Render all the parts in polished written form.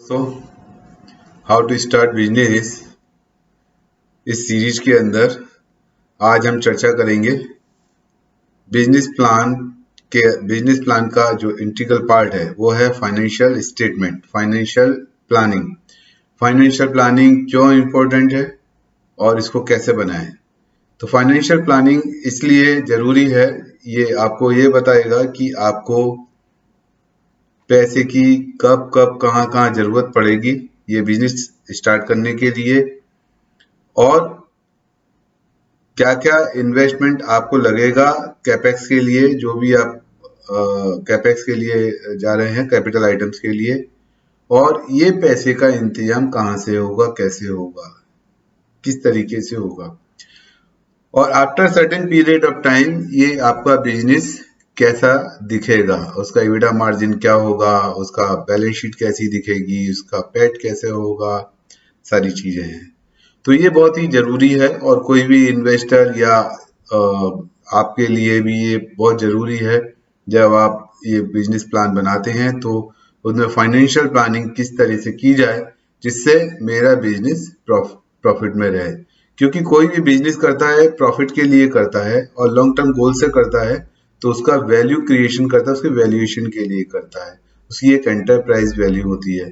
So how to start business इस series के अंदर आज हम चर्चा करेंगे बिजनेस प्लान का जो इंटीग्रल पार्ट है वो है फाइनेंशियल स्टेटमेंट, फाइनेंशियल प्लानिंग क्यों इम्पोर्टेंट है और इसको कैसे बनाएं। तो फाइनेंशियल प्लानिंग इसलिए जरूरी है, ये आपको ये बताएगा कि आपको पैसे की कब कब कहाँ कहाँ जरूरत पड़ेगी ये बिजनेस स्टार्ट करने के लिए, और क्या क्या इन्वेस्टमेंट आपको लगेगा कैपेक्स के लिए, जो भी आप कैपेक्स के लिए जा रहे हैं, कैपिटल आइटम्स के लिए, और ये पैसे का इंतजाम कहाँ से होगा, कैसे होगा, किस तरीके से होगा, और after certain period of time ये आपका बिजनेस कैसा दिखेगा, उसका EBITDA मार्जिन क्या होगा, उसका बैलेंस शीट कैसी दिखेगी, उसका पैट कैसे होगा, सारी चीजें हैं। तो ये बहुत ही जरूरी है और कोई भी इन्वेस्टर या आपके लिए भी ये बहुत जरूरी है। जब आप ये बिजनेस प्लान बनाते हैं तो उसमें फाइनेंशियल प्लानिंग किस तरह से की जाए जिससे मेरा बिजनेस प्रॉफिट में रहे, क्योंकि कोई भी बिजनेस करता है प्रॉफिट के लिए करता है और लॉन्ग टर्म गोल से करता है, तो उसका वैल्यू क्रिएशन करता है, उसके वैल्यूएशन के लिए करता है, उसकी एक एंटरप्राइज वैल्यू होती है।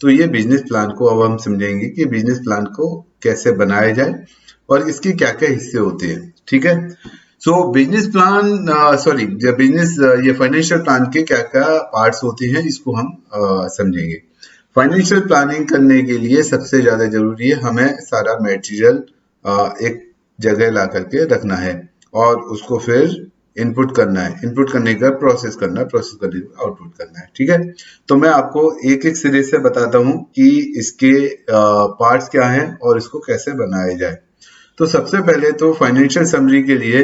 तो ये बिजनेस प्लान को अब हम समझेंगे कि बिजनेस प्लान को कैसे बनाया जाए और इसके क्या क्या हिस्से होते हैं। ठीक है, सो बिजनेस प्लान ये फाइनेंशियल प्लान के क्या क्या पार्ट्स होते हैं इसको हम समझेंगे। फाइनेंशियल प्लानिंग करने के लिए सबसे ज्यादा जरूरी है हमें सारा मटेरियल एक जगह ला करके रखना है और उसको फिर इनपुट करना है, इनपुट करने का प्रोसेस करना है, प्रोसेस करने का आउटपुट करना है। ठीक है, तो मैं आपको एक एक सिरे से बताता हूँ कि इसके पार्ट्स क्या हैं और इसको कैसे बनाया जाए। तो सबसे पहले तो फाइनेंशियल समरी के लिए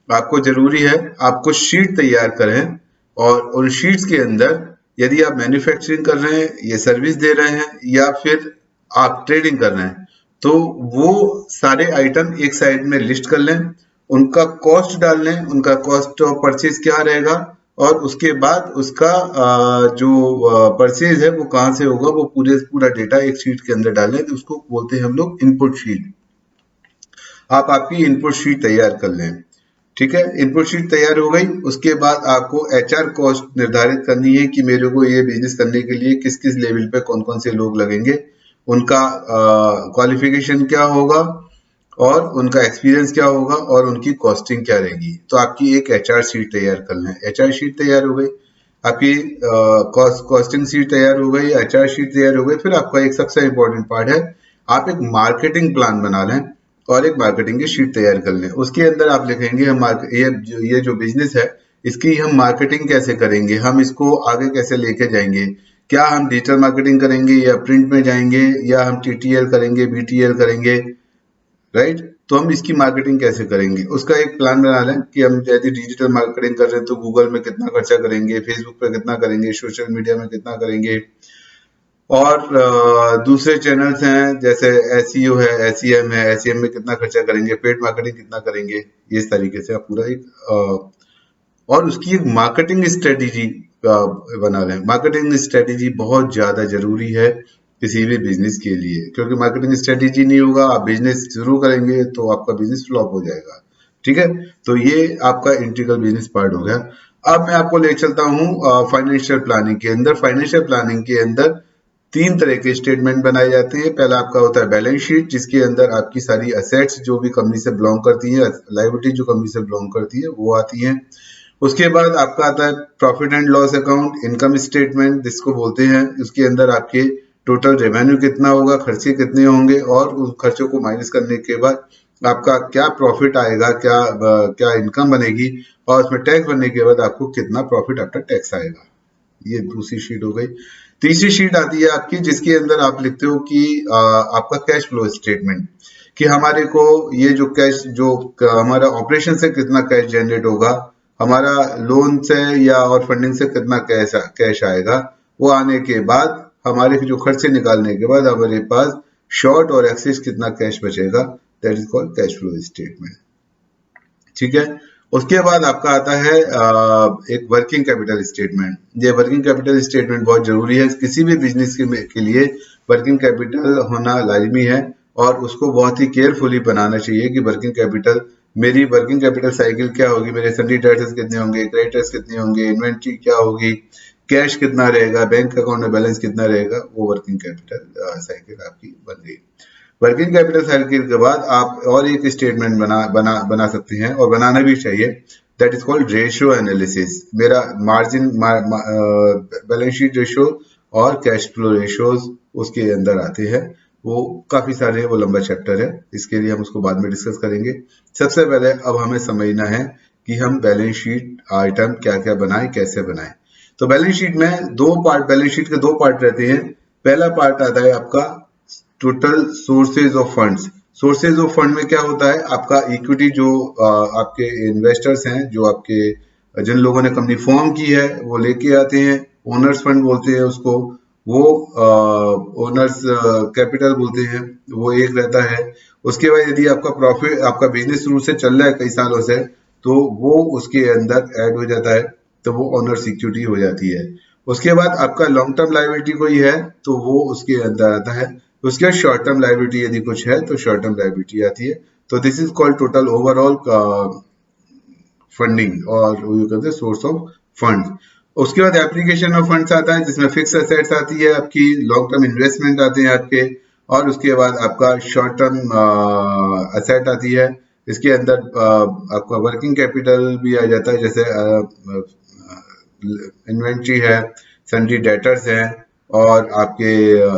आपको जरूरी है आपको शीट तैयार करें, और उन शीट्स के अंदर यदि आप मैन्युफैक्चरिंग कर रहे हैं, ये सर्विस दे रहे हैं या फिर आप ट्रेडिंग कर रहे हैं, तो वो सारे आइटम एक साइड में लिस्ट कर लें, उनका कॉस्ट डाल लें, उनका कॉस्ट ऑफ परचेज क्या रहेगा, और उसके बाद उसका जो परचेज है वो कहाँ से होगा वो पूरा डेटा एक शीट के अंदर डालें, तो उसको बोलते हैं हम लोग इनपुट शीट। आप आपकी इनपुट शीट तैयार कर लें। ठीक है, इनपुट शीट तैयार हो गई, उसके बाद आपको HR कॉस्ट निर्धारित करनी है कि मेरे को ये बिजनेस करने के लिए किस किस लेवल पे कौन कौन से लोग लगेंगे, उनका क्वालिफिकेशन क्या होगा और उनका एक्सपीरियंस क्या होगा और उनकी कॉस्टिंग क्या रहेगी। तो आपकी एक HR शीट तैयार कर लें। HR शीट तैयार हो गई, आपकी कॉस्टिंग शीट तैयार हो गई, HR शीट तैयार हो गई। फिर आपका एक सबसे इम्पोर्टेंट पार्ट है, आप एक मार्केटिंग प्लान बना लें और एक मार्केटिंग की शीट तैयार कर लें। उसके अंदर आप लिखेंगे हम ये जो बिजनेस है इसकी हम मार्केटिंग कैसे करेंगे, हम इसको आगे कैसे लेके जाएंगे, क्या हम डिजिटल मार्केटिंग करेंगे या प्रिंट में जाएंगे या हम TTL करेंगे, BTL करेंगे, राइट। तो हम इसकी मार्केटिंग कैसे करेंगे उसका एक प्लान बना लें कि हम यदि डिजिटल मार्केटिंग कर रहे हैं तो गूगल में कितना खर्चा करेंगे, फेसबुक पे कितना करेंगे, सोशल मीडिया में कितना करेंगे, और दूसरे चैनल्स हैं जैसे SEO है, SEM है, SEM में कितना खर्चा करेंगे, पेड मार्केटिंग कितना करेंगे, इस तरीके से आप पूरा एक और उसकी एक मार्केटिंग स्ट्रेटेजी बना लें। मार्केटिंग स्ट्रेटेजी बहुत ज्यादा जरूरी है किसी भी बिजनेस के लिए, क्योंकि मार्केटिंग स्ट्रेटेजी नहीं होगा आप बिजनेस शुरू करेंगे तो आपका बिजनेस फ्लॉप हो जाएगा। ठीक है, तो ये आपका इंटीग्रल बिजनेस पार्ट हो गया। अब मैं आपको ले चलता हूँ फाइनेंशियल प्लानिंग के अंदर। फाइनेंशियल प्लानिंग के अंदर 3 तरह के स्टेटमेंट बनाए जाते हैं। पहला आपका होता है बैलेंस शीट, जिसके अंदर आपकी सारी असेट्स जो भी कंपनी से बिलोंग करती है, लायबिलिटी जो कंपनी से बिलोंग करती है वो आती है। उसके बाद आपका आता है profit and loss account, income statement जिसको बोलते हैं। उसके अंदर आपके टोटल रेवेन्यू कितना होगा, खर्चे कितने होंगे, और उस खर्चों को माइनस करने के बाद आपका क्या प्रॉफिट आएगा, क्या इनकम बनेगी, और उसमें टैक्स बनने के बाद आपको कितना प्रॉफिट आफ्टर टैक्स आएगा। ये दूसरी शीट हो गई। तीसरी शीट आती है आपकी जिसके अंदर आप लिखते हो कि आपका कैश फ्लो स्टेटमेंट, कि हमारे को ये जो कैश जो हमारा ऑपरेशन से कितना कैश जनरेट होगा, हमारा लोन से या और फंडिंग से कितना कैश आएगा, वो आने के बाद हमारे जो खर्चे निकालने के बाद हमारे पास शॉर्ट और एक्सेस कितना कैश बचेगा, that is called cash flow statement. ठीक है, उसके बाद आपका आता है एक वर्किंग कैपिटल स्टेटमेंट। ये वर्किंग कैपिटल स्टेटमेंट बहुत जरूरी है किसी भी बिजनेस के लिए। वर्किंग कैपिटल होना लाजमी है और उसको बहुत ही केयरफुली बनाना चाहिए कि वर्किंग कैपिटल, मेरी वर्किंग कैपिटल साइकिल क्या होगी, मेरे सन्डी डेटर्स कितने होंगे, क्रेडिटर्स कितने होंगे, इन्वेंट्री क्या होगी, कैश कितना रहेगा, बैंक अकाउंट में बैलेंस कितना रहेगा, वो वर्किंग कैपिटल साइकिल आपकी बन गई। वर्किंग कैपिटल साइकिल के बाद आप और एक स्टेटमेंट बना सकते हैं और बनाना भी चाहिए, that is called ratio analysis. मेरा मार्जिन बैलेंस शीट रेशियो और कैश फ्लो रेशियोज उसके अंदर आते हैं। वो काफी सारे हैं, वो लंबा चैप्टर है, इसके लिए हम उसको बाद में डिस्कस करेंगे। सबसे पहले अब हमें समझना है कि हम बैलेंस शीट आइटम क्या क्या बनाएं, कैसे बनाएं। तो बैलेंस शीट में दो पार्ट, बैलेंस शीट के दो पार्ट रहते हैं। पहला पार्ट आता है आपका total sources of funds. Sources of fund में क्या होता है, आपका इक्विटी, जो आपके इन्वेस्टर्स हैं, जो आपके जिन लोगों ने कंपनी फॉर्म की है वो लेके आते हैं, ओनर्स फंड बोलते हैं उसको, वो ओनर्स कैपिटल बोलते हैं, वो एक रहता है। उसके बाद यदि आपका प्रॉफिट, आपका बिजनेस शुरू से चल रहा है कई सालों से, तो वो उसके अंदर ऐड हो जाता है, तो वो ओनर्स इक्विटी हो जाती है। उसके बाद आपका लॉन्ग टर्म लायबिलिटी कोई है तो वो उसके अंदर आता है। उसके बाद शॉर्ट टर्म लायबिलिटी यदि कुछ है तो शॉर्ट टर्म लायबिलिटी आती है। तो this is called total overall funding और यू कहते हैं सोर्स ऑफ फंड। उसके बाद एप्लीकेशन ऑफ फंड्स आता है जिसमें फिक्स एसेट्स आती है आपकी, लॉन्ग टर्म इन्वेस्टमेंट आते हैं आपके, और उसके बाद आपका शॉर्ट टर्म एसेट आती है। इसके अंदर आपका वर्किंग कैपिटल भी आ जाता है, जैसे इन्वेंट्री है, सन्डी डेटर्स हैं, और आपके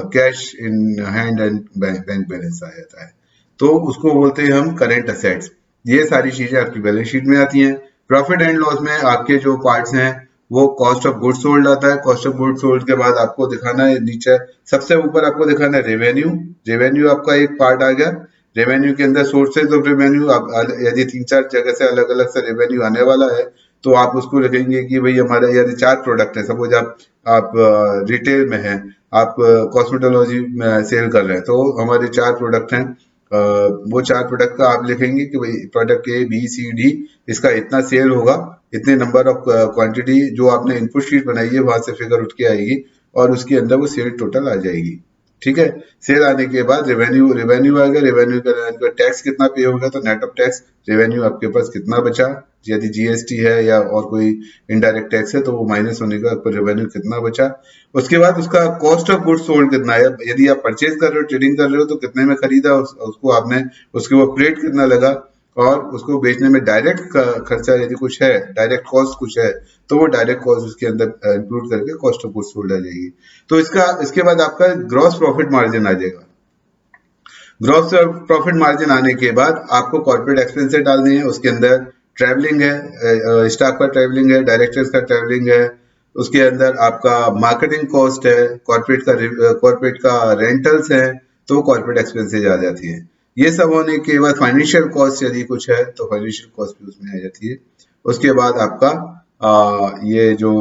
cash in hand and bank balance आ जाता है, तो उसको बोलते हैं हम करेंट असेट्स। ये सारी चीजें आपकी बैलेंस शीट में आती हैं। प्रॉफिट एंड लॉस में आपके जो पार्ट्स हैं वो कॉस्ट ऑफ गुड्स सोल्ड आता है। कॉस्ट ऑफ गुड्स सोल्ड के बाद आपको दिखाना है नीचे, सबसे ऊपर आपको दिखाना है रेवेन्यू। रेवेन्यू आपका एक पार्ट आ गया। रेवेन्यू के अंदर सोर्सेज ऑफ रेवेन्यू, यदि 3-4 जगह से अलग अलग से रेवेन्यू आने वाला है तो आप उसको लिखेंगे कि भाई हमारे यदि 4 प्रोडक्ट है, सपोज आप रिटेल में हैं, आप कॉस्मेटोलॉजी में सेल कर रहे हैं, तो हमारे 4 प्रोडक्ट हैं। वो 4 प्रोडक्ट का आप लिखेंगे कि भाई product A B C D, इसका इतना सेल होगा, इतने नंबर ऑफ क्वांटिटी, जो आपने इनपुट शीट बनाई है वहां से फिगर उठ के आएगी और उसके अंदर वो सेल टोटल आ जाएगी। ठीक है, सेल आने के बाद रेवेन्यू, रेवेन्यू आएगा, रेवेन्यू का टैक्स कितना पे होगा, तो नेट ऑफ टैक्स रेवेन्यू आपके पास कितना बचा, यदि जीएसटी है या और कोई इनडायरेक्ट टैक्स है तो वो माइनस होने का आपको रेवेन्यू कितना बचा। उसके बाद उसका कॉस्ट ऑफ गुड्स सोल्ड कितना है, यदि आप परचेज कर रहे हो, ट्रेडिंग कर रहे हो, तो कितने में खरीदा उसको आपने, उसके वो फ्रेट कितना लगा, और उसको बेचने में डायरेक्ट खर्चा यदि कुछ है, डायरेक्ट कॉस्ट कुछ है, तो वो डायरेक्ट कॉस्ट उसके अंदर इंक्लूड करके कॉस्ट ऑफ गुड्स सोल्ड आ जाएगी। तो इसके बाद आपका ग्रॉस प्रॉफिट मार्जिन आ जाएगा। ग्रॉस प्रॉफिट मार्जिन आने के बाद आपको कॉर्पोरेट एक्सपेंसेस डालने हैं। उसके अंदर ट्रैवलिंग है, स्टाफ का ट्रैवलिंग है, डायरेक्टर्स का ट्रैवलिंग है, उसके अंदर आपका मार्केटिंग कॉस्ट है, कॉर्पोरेट का रेंटल्स है, तो कॉर्पोरेट एक्सपेंसेस आ जाती है। ये सब होने के बाद फाइनेंशियल कॉस्ट यदि कुछ है तो फाइनेंशियल कॉस्ट भी उसमें आ जाती है। उसके बाद आपका ये जो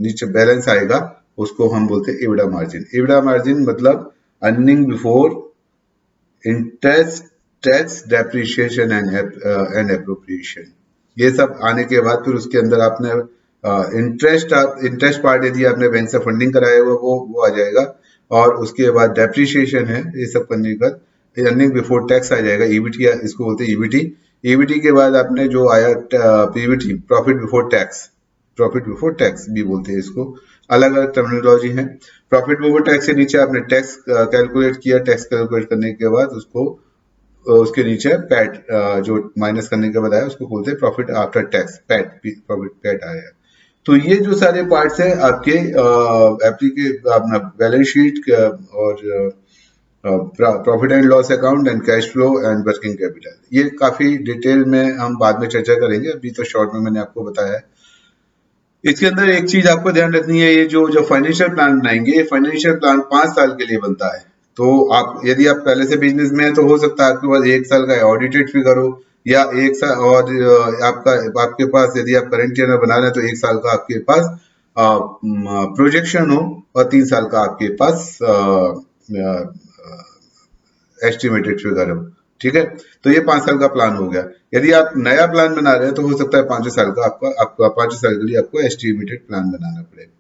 नीचे बैलेंस आएगा उसको हम बोलते हैं EBITDA मार्जिन। EBITDA मार्जिन मतलब earning before interest, tax, depreciation and appropriation. ये सब आने के बाद फिर उसके अंदर आपने इंटरेस्ट पार्ट यदि आपने बैंक से फंडिंग कराया हुआ वो आ जाएगा, और उसके बाद डेप्रिसिएशन है, ये सब करने के बाद अर्निंग बिफोर टैक्स आ जाएगा, ईबीटी, इसको बोलते हैं ईबीटी। ईबीटी के बाद आपने जो आया PBT, profit before tax, profit before tax भी बोलते हैं इसको, अलग अलग टर्मिनोलॉजी है। प्रॉफिट बिफोर टैक्स के नीचे आपने टैक्स कैलकुलेट किया, टैक्स कैलकुलेट करने के बाद उसको उसके नीचे पैट जो माइनस करने के बाद आया उसको बोलते हैं profit after tax, PAT, profit PAT आया। तो ये जो सारे पार्ट्स हैं आपके अपना बैलेंस शीट और profit and loss account and cash flow and working capital, ये काफी डिटेल में हम बाद में चर्चा करेंगे, अभी तो शॉर्ट में मैंने आपको बताया है। इसके अंदर एक चीज आपको ध्यान रखनी है, ये जो फाइनेंशियल प्लान बनाएंगे, ये फाइनेंशियल प्लान 5 साल के लिए बनता है। तो आप यदि आप पहले से बिजनेस में है तो हो सकता है आपके पास 1 साल का ऑडिटेड फिगर हो, या 1 साल, और आपके पास यदि आप करंट ईयर में बना रहे हैं तो 1 साल का आपके पास प्रोजेक्शन हो, और 3 साल का आपके पास एस्टिमेटेड फिगर हो। ठीक है, तो ये 5 साल का प्लान हो गया। यदि आप नया प्लान बना रहे हैं तो हो सकता है 5 साल का आपका 5 साल के लिए आपको एस्टिमेटेड प्लान बनाना पड़ेगा।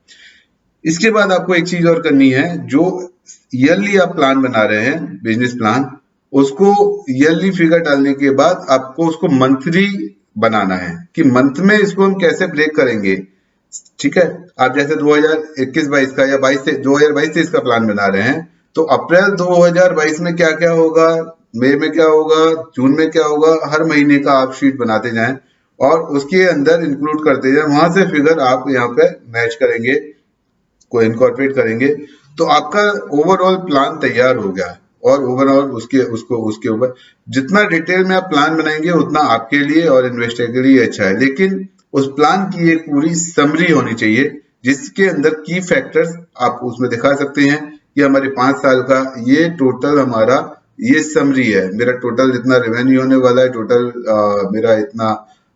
इसके बाद आपको एक चीज और करनी है, जो ईयरली आप प्लान बना रहे हैं बिजनेस प्लान, उसको ईयरली फिगर डालने के बाद आपको उसको मंथली बनाना है कि मंथ में इसको हम कैसे ब्रेक करेंगे। ठीक है, आप जैसे 2021-22 का या 2022-23 का प्लान बना रहे हैं, तो अप्रैल 2022 में क्या क्या होगा, मई में क्या होगा, जून में क्या होगा, हर महीने का आप शीट बनाते जाएं और उसके अंदर इंक्लूड करते जाएं। वहां से फिगर आप यहाँ पे मैच करेंगे, को इनकॉर्पोरेट करेंगे, तो आपका ओवरऑल प्लान तैयार हो गया है। और ओवरऑल उसके ऊपर जितना डिटेल में आप प्लान बनाएंगे उतना आपके लिए और इन्वेस्टर के लिए अच्छा है। लेकिन उस प्लान की एक पूरी समरी होनी चाहिए जिसके अंदर की फैक्टर्स आप उसमें दिखा सकते हैं कि हमारे 5 साल का ये टोटल हमारा ये समरी है, मेरा टोटल जितना रेवेन्यू होने वाला है, टोटल मेरा इतना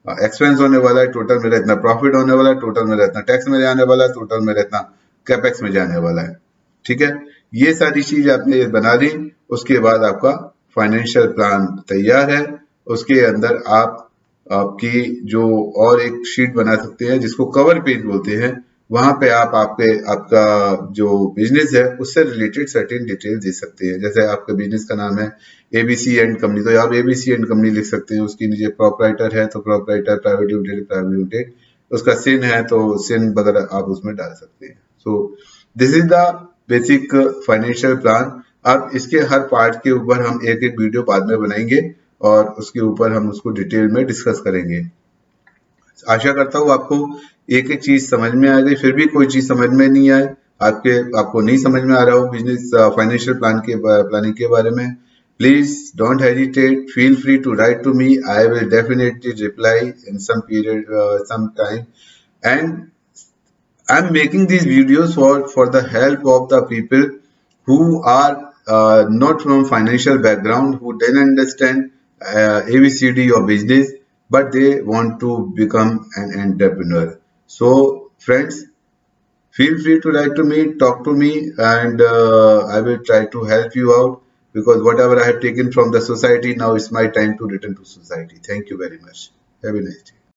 एक्सपेंस होने वाला है, टोटल मेरा इतना प्रॉफिट होने वाला है, टोटल मेरा इतना टैक्स में जाने वाला है, टोटल मेरा इतना कैपेक्स में जाने वाला है। ठीक है, ये सारी चीज आपने बना दी, उसके बाद आपका फाइनेंशियल प्लान तैयार है। उसके अंदर आप आपकी जो और एक शीट बना सकते हैं जिसको कवर पेज बोलते हैं, वहां पे आप आपका जो बिजनेस है उससे रिलेटेड सर्टेन डिटेल दे सकते हैं। जैसे आपके बिजनेस का नाम है एबीसी एंड कंपनी, तो आप एबीसी एंड कंपनी लिख सकते हैं। उसके नीचे प्रोपराइटर है तो प्रोपराइटर, प्राइवेट लिमिटेड, उसका सिन है तो सिन वगैरह आप उसमें डाल सकते हैं। So this is the basic financial plan. अब इसके हर पार्ट के ऊपर हम एक एक वीडियो बाद में बनाएंगे और उसके ऊपर हम उसको डिटेल में डिस्कस करेंगे। आशा करता हूँ आपको एक एक चीज समझ में आ गई। फिर भी कोई चीज समझ में नहीं आए, आपको नहीं समझ में आ रहा हो बिजनेस फाइनेंशियल प्लानिंग के बारे में, please don't hesitate, feel free to write to me, I will definitely reply in some period, some time. And I'm making these videos for the help of the people who are not from financial background, who didn't understand ABCD or business, but they want to become an entrepreneur. So, friends, feel free to write to me, talk to me, and I will try to help you out because whatever I have taken from the society, now it's my time to return to society. Thank you very much. Have a nice day.